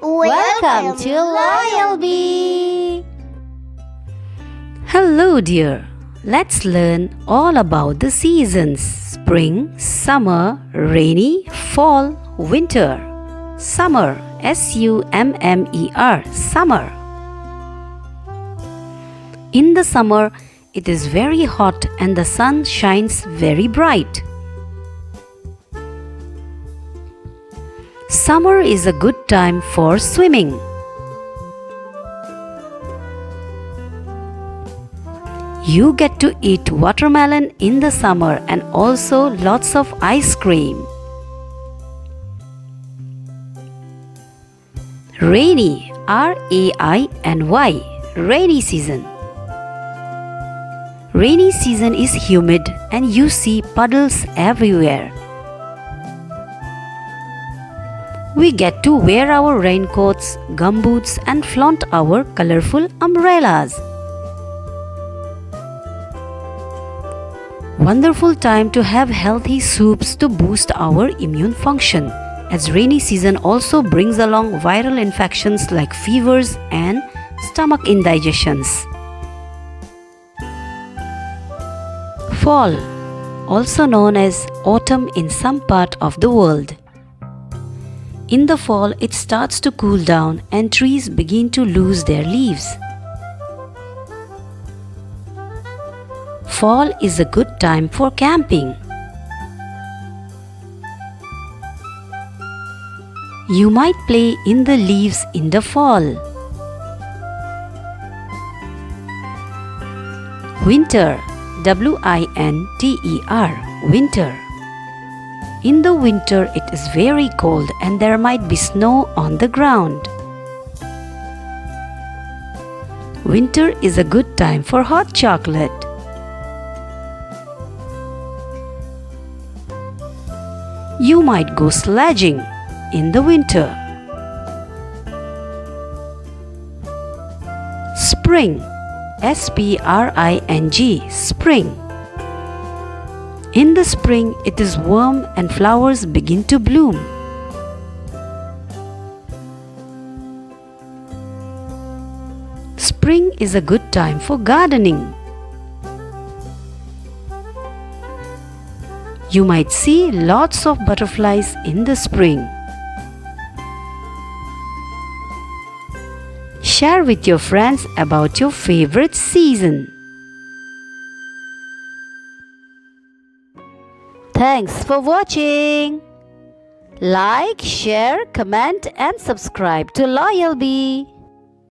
Welcome to Loyal Bee! Hello, dear. Let's learn all about the seasons: spring, summer, rainy, fall, winter. Summer, S-U-M-M-E-R, summer. In the summer, it is very hot and the sun shines very bright. Summer is a good time for swimming. You get to eat watermelon in the summer and also lots of ice cream. Rainy, R-A-I-N-Y, rainy season. Rainy season is humid and you see puddles everywhere. We get to wear our raincoats, gumboots and flaunt our colorful umbrellas. Wonderful time to have healthy soups to boost our immune function, as rainy season also brings along viral infections like fevers and stomach indigestions. Fall, also known as autumn in some part of the world. In the fall, it starts to cool down and trees begin to lose their leaves. Fall is a good time for camping. You might play in the leaves in the fall. Winter, W-I-N-T-E-R, winter. In the winter, it is very cold and there might be snow on the ground. Winter is a good time for hot chocolate. You might go sledging in the winter. Spring, S-P-R-I-N-G, spring. In the spring, it is warm and flowers begin to bloom. Spring is a good time for gardening. You might see lots of butterflies in the spring. Share with your friends about your favorite season. Thanks for watching. Like, share, comment and subscribe to Loyal Bee.